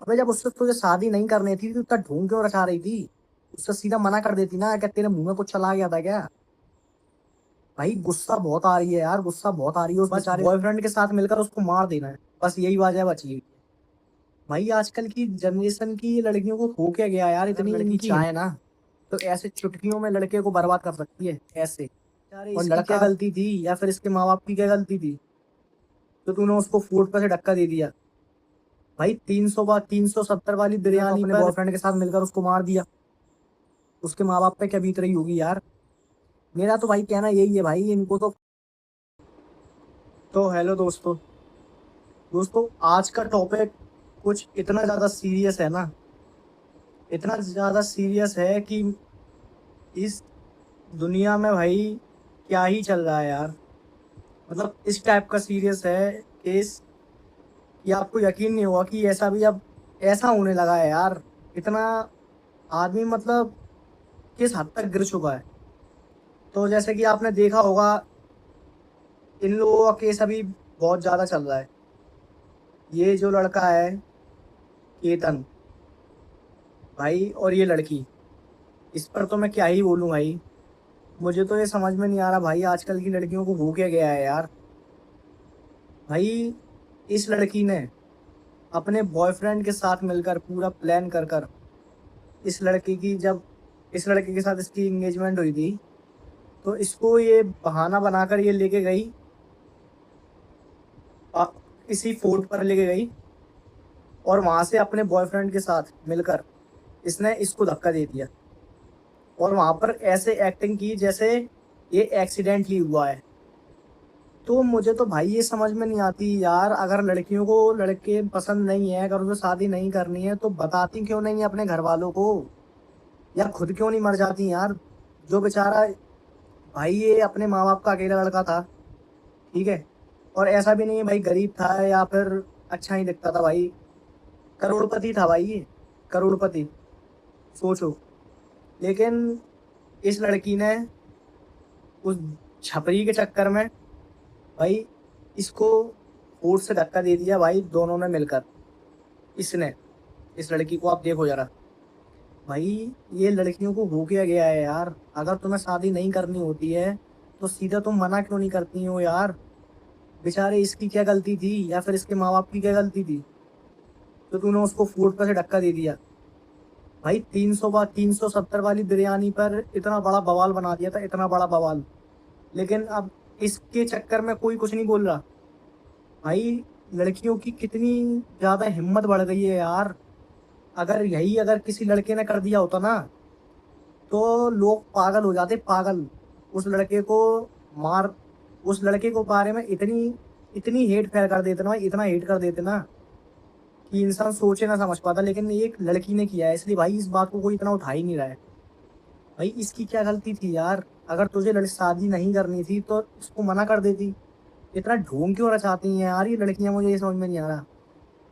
अबे जब उससे तुझे शादी नहीं करनी थी तो इतना ढूंढ क्यों रखा रही थी? उससे सीधा मना कर देती ना। क्या तेरे मुंह में कुछ चला गया था क्या? भाई गुस्सा बहुत आ रही है यार, गुस्सा बहुत आ रही है। उस बेचारे बॉयफ्रेंड के साथ मिलकर उसको मार देना है, बस यही वजह बची है। भाई आजकल की जनरेशन की लड़कियों को हो क्या गया यार, इतनी लड़की चाहे ना तो ऐसे चुटकियों में लड़के को बर्बाद कर सकती है ऐसे। और लड़का क्या गलती थी या फिर इसके माँ बाप की क्या गलती थी तो तूने उसको फूड पर से धक्का दे दिया? भाई 300 बार 370 वाली बिरयानी अपने बॉयफ्रेंड के साथ मिलकर उसको मार दिया। उसके माँ बाप पे क्या बीत रही होगी यार। मेरा तो भाई कहना यही है भाई, इनको तो हेलो दोस्तों। दोस्तों आज का टॉपिक कुछ इतना ज्यादा सीरियस है ना, इतना ज्यादा सीरियस है कि इस दुनिया में भाई क्या ही चल रहा है यार। मतलब इस टाइप का सीरियस है केस कि आपको यकीन नहीं होगा कि ऐसा भी अब ऐसा होने लगा है यार। इतना आदमी मतलब किस हद तक गिर चुका है। तो जैसे कि आपने देखा होगा, इन लोगों का केस अभी बहुत ज्यादा चल रहा है। ये जो लड़का है केतन भाई, और ये लड़की, इस पर तो मैं क्या ही बोलूं भाई। मुझे तो ये समझ में नहीं आ रहा भाई, आजकल की लड़कियों को हो क्या गया है यार। भाई इस लड़की ने अपने बॉयफ्रेंड के साथ मिलकर पूरा प्लान कर कर इस लड़की की जब इस लड़के के साथ इसकी एंगेजमेंट हुई थी तो इसको ये बहाना बनाकर ये लेके गई, आ, इसी फोर्ट पर लेके गई और वहां से अपने बॉयफ्रेंड के साथ मिलकर इसने इसको धक्का दे दिया और वहां पर ऐसे एक्टिंग की जैसे ये एक्सीडेंटली हुआ है। तो मुझे तो भाई ये समझ में नहीं आती यार, अगर लड़कियों को लड़के पसंद नहीं है, अगर उसे शादी नहीं करनी है तो बताती क्यों नहीं है अपने घर वालों को, या खुद क्यों नहीं मर जाती यार। जो बेचारा भाई ये अपने माँ बाप का अकेला लड़का था, ठीक है, और ऐसा भी नहीं है भाई गरीब था या फिर अच्छा ही दिखता था भाई, करोड़पति था भाई ये, करोड़पति, सोचो। लेकिन इस लड़की ने उस छपरी के चक्कर में भाई इसको कोर्ट से धक्का दे दिया भाई, दोनों ने मिलकर। इसने इस लड़की को, आप देखो जरा भाई, ये लड़कियों को हो गया गया है यार। अगर तुम्हें शादी नहीं करनी होती है तो सीधा तुम मना क्यों नहीं करती हो यार? बेचारे इसकी क्या गलती थी या फिर इसके माँ बाप की क्या गलती थी तो तूने उसको फूड पर से धक्का दे दिया? भाई 300 बार 370 वाली बिरयानी पर इतना बड़ा बवाल बना दिया था, इतना बड़ा बवाल। लेकिन अब इसके चक्कर में कोई कुछ नहीं बोल रहा। भाई लड़कियों की कितनी ज्यादा हिम्मत बढ़ गई है यार। अगर किसी लड़के ने कर दिया होता ना तो लोग पागल हो जाते, पागल। उस लड़के को मार उस लड़के को बारे में इतनी इतनी हेट फैल कर देते ना, इतना हेट कर देते ना कि इंसान सोचे ना समझ पाता। लेकिन ये एक लड़की ने किया है इसलिए भाई इस बात को कोई इतना उठा ही नहीं रहा है। भाई इसकी क्या गलती थी यार? अगर तुझे शादी नहीं करनी थी तो उसको मना कर देती। इतना ढोंग क्यों रचाती हैं यार ये लड़कियां, मुझे ये समझ में नहीं आ रहा।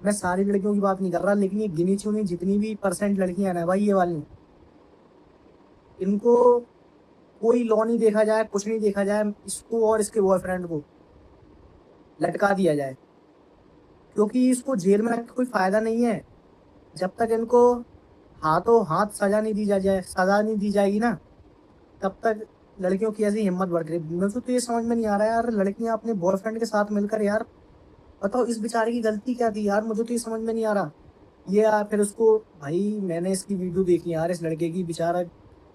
मैं सारी लड़कियों की बात नहीं कर रहा, लेकिन ये गिनी चुनी जितनी भी परसेंट लड़कियां हैं ना भाई, ये वाली, इनको कोई लॉ नहीं देखा जाए, कुछ नहीं देखा जाए, इसको और इसके बॉयफ्रेंड को लटका दिया जाए। क्योंकि इसको जेल में रख के कोई फायदा नहीं है। जब तक इनको हाथों हाथ सजा नहीं दी जाएगी ना, तब तक लड़कियों की ऐसी हिम्मत बढ़ रही। मुझे तो ये समझ में नहीं आ रहा यार, लड़कियां अपने बॉयफ्रेंड के साथ मिलकर यार, बताओ इस बेचारे की गलती क्या थी यार? मुझे तो ये समझ में नहीं आ रहा। ये यार फिर उसको, भाई मैंने इसकी वीडियो देखी यार, इस लड़के की, बेचारा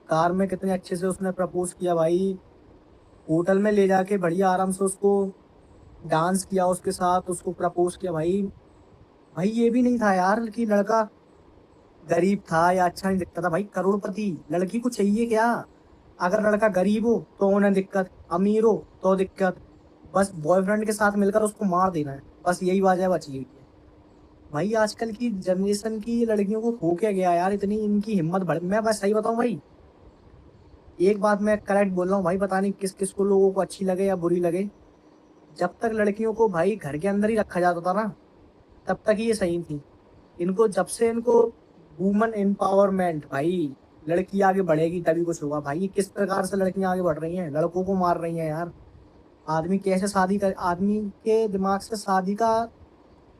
कार में कितने अच्छे से उसने प्रपोज किया भाई। होटल में ले जाके बढ़िया आराम से उसको डांस किया, उसके साथ उसको प्रपोज किया भाई। भाई ये भी नहीं था यार कि लड़का गरीब था या अच्छा नहीं दिखता था। भाई करोड़पति, लड़की को चाहिए क्या? अगर लड़का गरीब हो तो उन्हें दिक्कत, अमीर हो तो दिक्कत, बस बॉयफ्रेंड के साथ मिलकर उसको मार देना है, बस यही वजह बची हुई है। भाई आजकल की जनरेशन की लड़कियों को हो क्या गया यार, इतनी इनकी हिम्मत बढ़। मैं बस सही बताऊं भाई, एक बात मैं करेक्ट बोल रहा हूँ भाई, पता नहीं किस किस को, लोगों को अच्छी लगे या बुरी लगे। जब तक लड़कियों को भाई घर के अंदर ही रखा जाता था ना, तब तक ही ये सही थी। इनको जब से इनको वुमन एम्पावरमेंट भाई, लड़की आगे बढ़ेगी तभी कुछ होगा। भाई ये किस प्रकार से लड़कियां आगे बढ़ रही हैं, लड़कों को मार रही हैं यार। आदमी कैसे शादी कर, आदमी के दिमाग से शादी का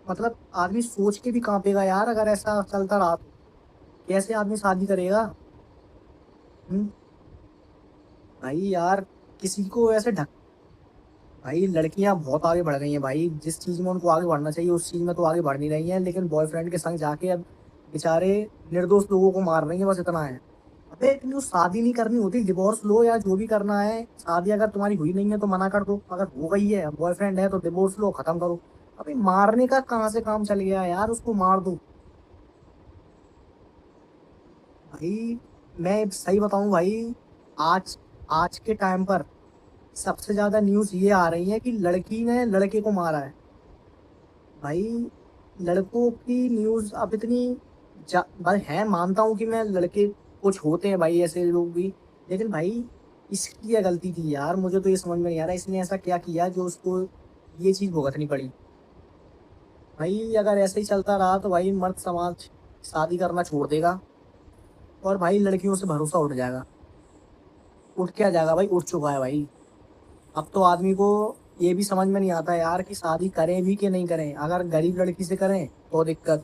मतलब आदमी सोच के भी कांपेगा यार, अगर ऐसा चलता रहा तो कैसे आदमी शादी करेगा। हम्म। भाई यार किसी को ऐसे ढक भाई लड़कियां बहुत आगे बढ़ गई हैं भाई, जिस चीज में उनको आगे बढ़ना चाहिए उस चीज में तो आगे बढ़ नहीं रही हैं, लेकिन बॉयफ्रेंड के संग जाके अब बेचारे निर्दोष लोगों को मार रही हैं, बस इतना है। अबे तुमको शादी नहीं करनी होती, डिवोर्स लो या जो भी करना है। शादी अगर तुम्हारी हुई नहीं है तो मना कर दो, अगर हो गई है बॉयफ्रेंड है तो डिवोर्स लो, खत्म करो। अबे मारने का कहाँ से काम चल गया यार, उसको मार दो। भाई मैं सही बताऊं भाई, आज आज के टाइम पर सबसे ज्यादा न्यूज ये आ रही है कि लड़की ने लड़के को मारा है। भाई लड़कों की न्यूज अब इतनी भाई है, मानता हूँ कि मैं लड़के कुछ होते हैं भाई ऐसे लोग भी, लेकिन भाई इसकी क्या गलती थी यार, मुझे तो ये समझ में नहीं आ रहा इसने ऐसा क्या किया जो उसको ये चीज भुगतनी पड़ी। भाई अगर ऐसे ही चलता रहा तो भाई मर्द समाज शादी करना छोड़ देगा, और भाई लड़कियों से भरोसा उठ जाएगा। उठ क्या जाएगा भाई, उठ चुका है भाई। अब तो आदमी को ये भी समझ में नहीं आता यार कि शादी करें भी कि नहीं करें। अगर गरीब लड़की से करें तो दिक्कत,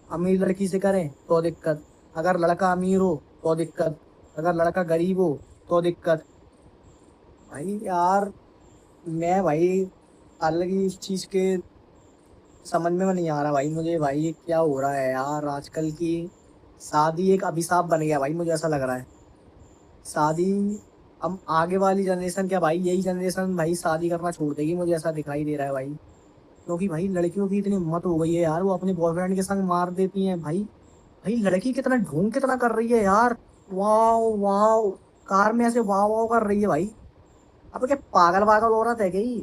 अमीर लड़की से करें तो दिक्कत, अगर लड़का अमीर हो तो दिक्कत, अगर लड़का गरीब हो तो दिक्कत। भाई यार मैं भाई अलग ही इस चीज के समझ में नहीं आ रहा भाई मुझे, भाई ये क्या हो रहा है यार आजकल की। शादी एक अभिशाप बन गया भाई, मुझे ऐसा लग रहा है। शादी अब आगे वाली जनरेशन, क्या भाई यही जनरेशन भाई शादी करना छोड़ देगी, मुझे ऐसा दिखाई दे रहा है भाई। क्योंकि भाई लड़कियों की इतनी हिम्मत हो गई है यार, वो अपने बॉयफ्रेंड के संग मार देती हैं भाई। भाई लड़की कितना ढोंग कितना कर रही है यार। वाह वाह, कार में ऐसे वाह वाह कर रही है भाई। अब क्या पागल पागल औरत है गई।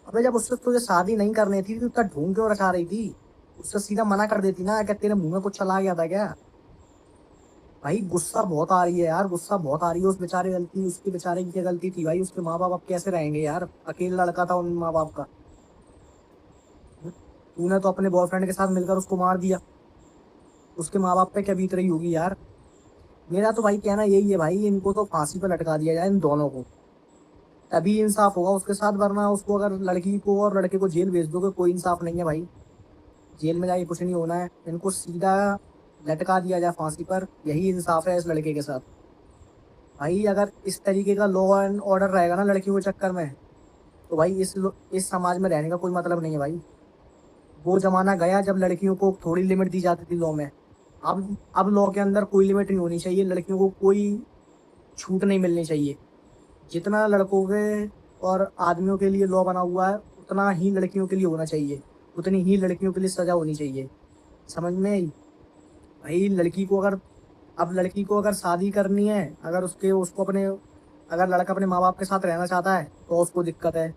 अबे जब उससे तुझे शादी नहीं करनी थी तो उसका ढोंग क्यों रखा रही थी, उससे सीधा मना कर देती ना, क्या तेरे मुंह में कुछ चला गया था क्या। भाई गुस्सा बहुत आ रही है यार, गुस्सा बहुत आ रही है। उस बेचारे गलती, उसके बेचारे की क्या गलती थी भाई, उसके माँ बाप अब कैसे रहेंगे यार, अकेला लड़का था उन माँ बाप का। तूने तो अपने बॉयफ्रेंड के साथ मिलकर उसको मार दिया, उसके माँ बाप पे क्या बीत रही होगी यार। मेरा तो भाई कहना यही है भाई, इनको तो फांसी पर लटका दिया जाए इन दोनों को, तभी इंसाफ होगा उसके साथ। वरना उसको अगर लड़की को और लड़के को जेल भेज दोगे कोई इंसाफ नहीं है भाई, जेल में जाके कुछ नहीं होना है। इनको सीधा लटका दिया जाए फांसी पर, यही इंसाफ है इस लड़के के साथ। भाई अगर इस तरीके का लॉ एंड ऑर्डर रहेगा ना लड़कियों के चक्कर में, तो भाई इस समाज में रहने का कोई मतलब नहीं है भाई। वो जमाना गया जब लड़कियों को थोड़ी लिमिट दी जाती थी लॉ में। अब लॉ के अंदर कोई लिमिट नहीं होनी चाहिए, लड़कियों को कोई छूट नहीं मिलनी चाहिए। जितना लड़कों के और आदमियों के लिए लॉ बना हुआ है उतना ही लड़कियों के लिए होना चाहिए, उतनी ही लड़कियों के लिए सजा होनी चाहिए। समझ में आई। भाई लड़की को अगर, अब लड़की को अगर शादी करनी है, अगर उसके उसको अपने, अगर लड़का अपने माँ बाप के साथ रहना चाहता है तो उसको दिक्कत है।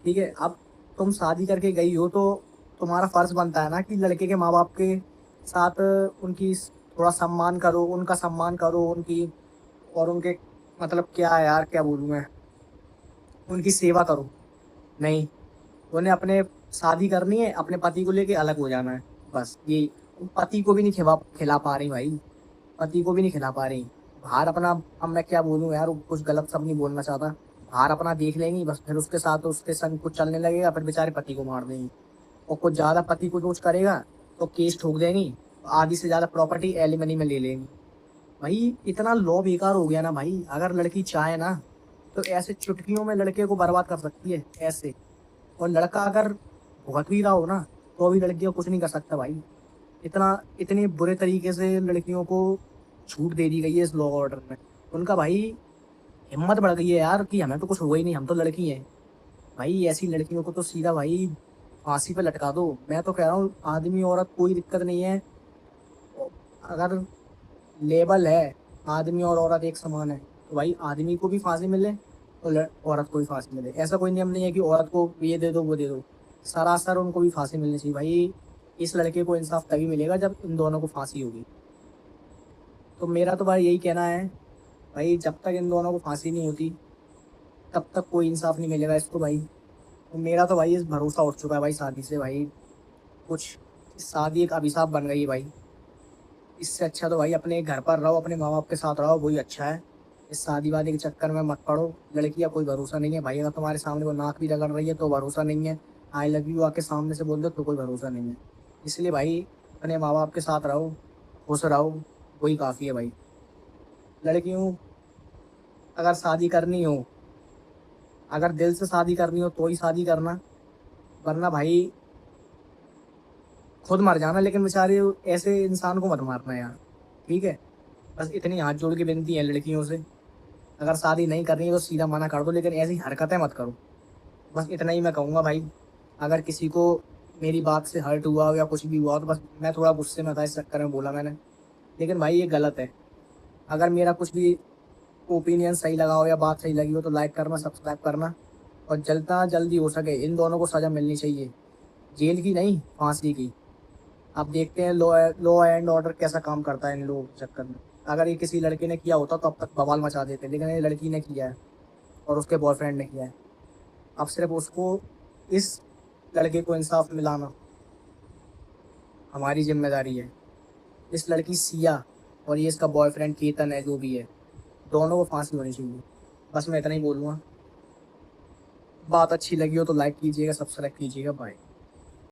ठीक है, अब तुम शादी करके गई हो तो तुम्हारा फर्ज बनता है ना कि लड़के के माँ बाप के साथ उनकी थोड़ा सम्मान करो, उनका सम्मान करो उनकी, और उनके मतलब क्या है यार क्या बोलूँ मैं, उनकी सेवा करो। नहीं, उन्हें अपने शादी करनी है, अपने पति को लेके अलग हो जाना है, बस ये। पति को भी नहीं खिला पा रही भाई, पति को भी नहीं खिला पा रही। बाहर अपना, अब मैं क्या बोलूं यार, कुछ गलत सब नहीं बोलना चाहता। बाहर अपना देख लेंगी बस, फिर उसके साथ उसके संग कुछ चलने लगेगा, फिर बेचारे पति को मार देंगी। और कुछ ज्यादा पति को कुछ करेगा तो केस ठोक देंगी, आधी से ज्यादा प्रॉपर्टी एलिमनी में ले लेंगी। भाई इतना लॉ बेकार हो गया ना भाई, अगर लड़की चाहे ना तो ऐसे चुटकियों में लड़के को बर्बाद कर सकती है ऐसे। और लड़का अगर भुगत भी रहा हो ना तो भी लड़की को कुछ नहीं कर सकता भाई। इतना इतने बुरे तरीके से लड़कियों को छूट दे दी गई है इस लॉ ऑर्डर में। उनका भाई हिम्मत बढ़ गई है यार कि हमें तो कुछ हुआ ही नहीं, हम तो लड़की हैं। भाई ऐसी लड़कियों को तो सीधा भाई फांसी पे लटका दो। मैं तो कह रहा हूँ आदमी औरत कोई दिक्कत नहीं है, अगर लेबल है आदमी और औरत एक समान है तो भाई आदमी को भी फांसी मिले और औरत को भी फांसी मिले। ऐसा कोई नियम नहीं है कि औरत को ये दे दो वो दे दो, सरासर उनको भी फांसी मिलनी चाहिए भाई। इस लड़के को इंसाफ तभी मिलेगा जब इन दोनों को फांसी होगी। तो मेरा तो भाई यही कहना है भाई, जब तक इन दोनों को फांसी नहीं होती तब तक कोई इंसाफ नहीं मिलेगा इसको भाई। तो मेरा तो भाई इस भरोसा उठ चुका है भाई शादी से भाई, कुछ शादी एक अभिशाप बन गई है भाई। इससे अच्छा तो भाई अपने घर पर रहो, अपने माँ बाप के साथ रहो, वही अच्छा है। इस शादी वादी के चक्कर में मत पड़ो। लड़की का कोई भरोसा नहीं है भाई, अगर तुम्हारे सामने वो नाक भी रगड़ रही है तो भरोसा नहीं है। आई लव यू आके सामने से बोल दो तो कोई भरोसा नहीं है। इसलिए भाई अपने माँ बाप के साथ रहो, खुश रहो, वही काफ़ी है भाई। लड़कियों, अगर शादी करनी हो, अगर दिल से शादी करनी हो तो ही शादी करना, वरना भाई खुद मर जाना, लेकिन बेचारे ऐसे इंसान को मत मारना यार। ठीक है, बस इतनी हाथ जोड़ के विनती है लड़कियों से, अगर शादी नहीं करनी है तो सीधा मना कर दो, लेकिन ऐसी हरकतें मत करो। बस इतना ही मैं कहूँगा भाई। अगर किसी को मेरी बात से हर्ट हुआ हो या कुछ भी हुआ हो तो बस मैं थोड़ा गुस्से में था, इस चक्कर में बोला मैंने। लेकिन भाई ये गलत है। अगर मेरा कुछ भी ओपिनियन सही लगा हो या बात सही लगी हो तो लाइक करना, सब्सक्राइब करना, और जितना जल्दी हो सके इन दोनों को सज़ा मिलनी चाहिए, जेल की नहीं, फांसी की। अब देखते हैं लॉ एंड ऑर्डर कैसा काम करता है इन लोगों के चक्कर में। अगर ये किसी लड़के ने किया होता तो अब तक बवाल मचा देते, लेकिन ये लड़की ने किया है और उसके बॉयफ्रेंड ने किया है। अब सिर्फ उसको, इस लड़के को इंसाफ मिलाना हमारी जिम्मेदारी है। इस लड़की सिया और ये इसका बॉयफ्रेंड केतन है जो भी है, दोनों को फांसी होनी चाहिए। बस मैं इतना ही बोलूँगा। बात अच्छी लगी हो तो लाइक कीजिएगा, सब्सक्राइब कीजिएगा, बाय।